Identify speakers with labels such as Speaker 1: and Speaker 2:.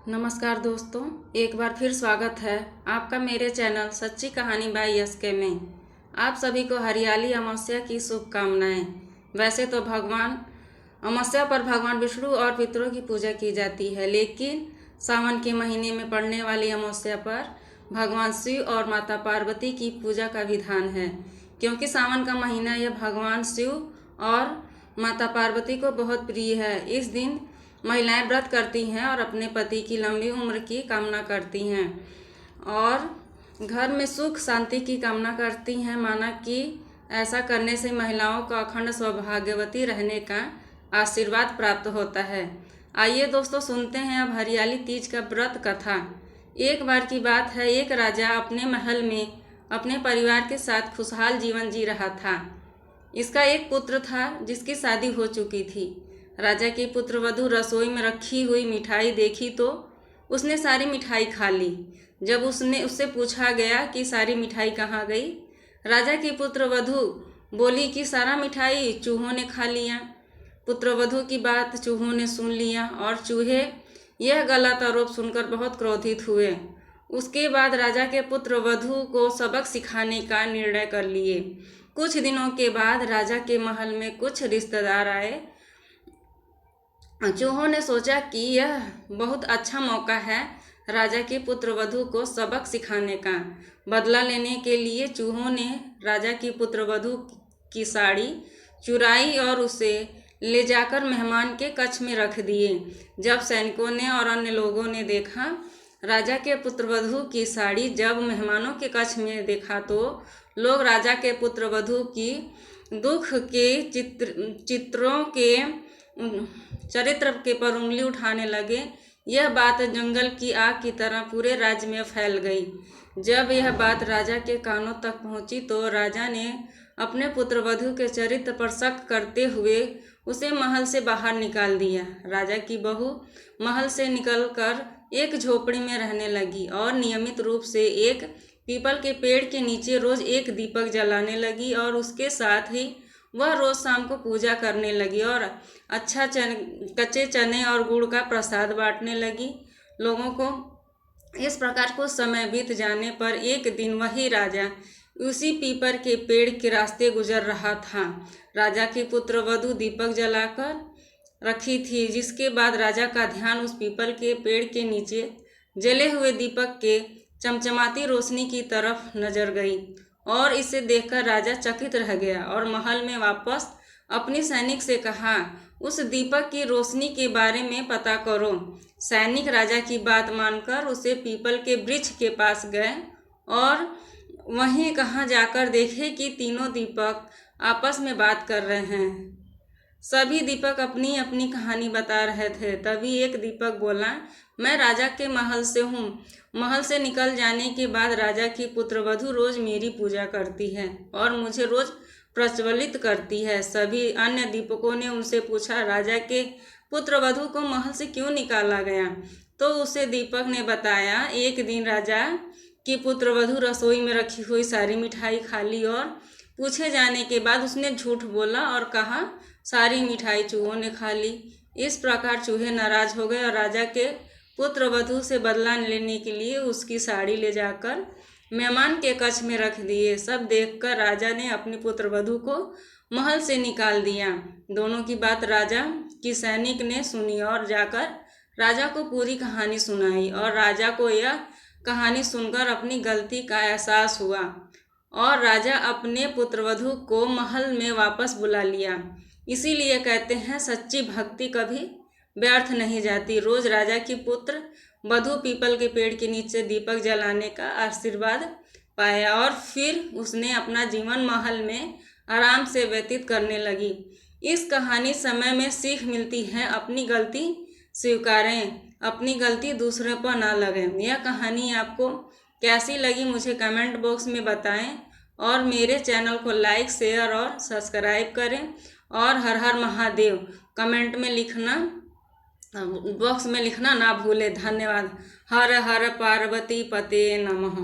Speaker 1: नमस्कार दोस्तों, एक बार फिर स्वागत है आपका मेरे चैनल सच्ची कहानी बाई एसके में। आप सभी को हरियाली अमावस्या की शुभकामनाएं। वैसे तो अमावस्या पर भगवान विष्णु और पितरों की पूजा की जाती है, लेकिन सावन के महीने में पड़ने वाली अमावस्या पर भगवान शिव और माता पार्वती की पूजा का विधान है। क्योंकि सावन का महीना यह भगवान शिव और माता पार्वती को बहुत प्रिय है। इस दिन महिलाएं व्रत करती हैं और अपने पति की लंबी उम्र की कामना करती हैं और घर में सुख शांति की कामना करती हैं। माना कि ऐसा करने से महिलाओं को अखंड सौभाग्यवती रहने का आशीर्वाद प्राप्त होता है। आइए दोस्तों, सुनते हैं अब हरियाली तीज का व्रत कथा। एक बार की बात है, एक राजा अपने महल में अपने परिवार के साथ खुशहाल जीवन जी रहा था। इसका एक पुत्र था जिसकी शादी हो चुकी थी। राजा की पुत्रवधू रसोई में रखी हुई मिठाई देखी तो उसने सारी मिठाई खा ली। जब उससे पूछा गया कि सारी मिठाई कहाँ गई, राजा की पुत्रवधू बोली कि सारा मिठाई चूहों ने खा लिया। पुत्रवधू की बात चूहों ने सुन लिया और चूहे यह गलत आरोप सुनकर बहुत क्रोधित हुए। उसके बाद राजा के पुत्रवधू को सबक सिखाने का निर्णय कर लिए। कुछ दिनों के बाद राजा के महल में कुछ रिश्तेदार आए। चूहों ने सोचा कि यह बहुत अच्छा मौका है राजा के पुत्रवधू को सबक सिखाने का। बदला लेने के लिए चूहों ने राजा की पुत्रवधू की साड़ी चुराई और उसे ले जाकर मेहमान के कक्ष में रख दिए। जब सैनिकों ने और अन्य लोगों ने देखा राजा के पुत्रवधू की साड़ी, जब मेहमानों के कक्ष में देखा तो लोग राजा के पुत्रवधू की दुख के चित्रों के चरित्र के पर उंगली उठाने लगे। यह बात जंगल की आग की तरह पूरे राज्य में फैल गई। जब यह बात राजा के कानों तक पहुंची तो राजा ने अपने पुत्रवधू के चरित्र पर शक करते हुए उसे महल से बाहर निकाल दिया। राजा की बहू महल से निकलकर एक झोपड़ी में रहने लगी और नियमित रूप से एक पीपल के पेड़ के नीचे रोज एक दीपक जलाने लगी और उसके साथ ही वह रोज शाम को पूजा करने लगी और कच्चे चने और गुड़ का प्रसाद बांटने लगी लोगों को। इस प्रकार कुछ समय बीत जाने पर एक दिन वही राजा उसी पीपल के पेड़ के रास्ते गुजर रहा था। राजा की पुत्रवधू दीपक जलाकर रखी थी, जिसके बाद राजा का ध्यान उस पीपल के पेड़ के नीचे जले हुए दीपक के चमचमाती रोशनी की तरफ नजर गई और इसे देखकर राजा चकित रह गया और महल में वापस अपनी सैनिक से कहा, उस दीपक की रोशनी के बारे में पता करो। सैनिक राजा की बात मानकर उसे पीपल के वृक्ष के पास गए और वहीं कहाँ जाकर देखे कि तीनों दीपक आपस में बात कर रहे हैं। सभी दीपक अपनी अपनी कहानी बता रहे थे। तभी एक दीपक बोला, मैं राजा के महल से हूँ। महल से निकल जाने के बाद राजा की पुत्रवधू रोज मेरी पूजा करती है और मुझे रोज प्रज्वलित करती है। सभी अन्य दीपकों ने उनसे पूछा, राजा के पुत्रवधू को महल से क्यों निकाला गया? तो उसे दीपक ने बताया, एक दिन राजा की पुत्रवधू रसोई में रखी हुई सारी मिठाई खा ली और पूछे जाने के बाद उसने झूठ बोला और कहा सारी मिठाई चूहों ने खा ली। इस प्रकार चूहे नाराज हो गए और राजा के पुत्रवधू से बदला लेने के लिए उसकी साड़ी ले जाकर मेहमान के कक्ष में रख दिए। सब देखकर राजा ने अपनी पुत्रवधू को महल से निकाल दिया। दोनों की बात राजा की सैनिक ने सुनी और जाकर राजा को पूरी कहानी सुनाई और राजा को यह कहानी सुनकर अपनी गलती का एहसास हुआ और राजा अपने पुत्रवधू को महल में वापस बुला लिया। इसीलिए कहते हैं, सच्ची भक्ति कभी व्यर्थ नहीं जाती। रोज राजा की पुत्र वधू पीपल के पेड़ के नीचे दीपक जलाने का आशीर्वाद पाया और फिर उसने अपना जीवन महल में आराम से व्यतीत करने लगी। इस कहानी समय में सीख मिलती है, अपनी गलती स्वीकारें, अपनी गलती दूसरे पर ना लगें। यह कहानी आपको कैसी लगी मुझे कमेंट बॉक्स में बताएं और मेरे चैनल को लाइक, शेयर और सब्सक्राइब करें और हर हर महादेव कमेंट में लिखना, बॉक्स में लिखना ना भूलें। धन्यवाद। हर हर पार्वती पते नमः।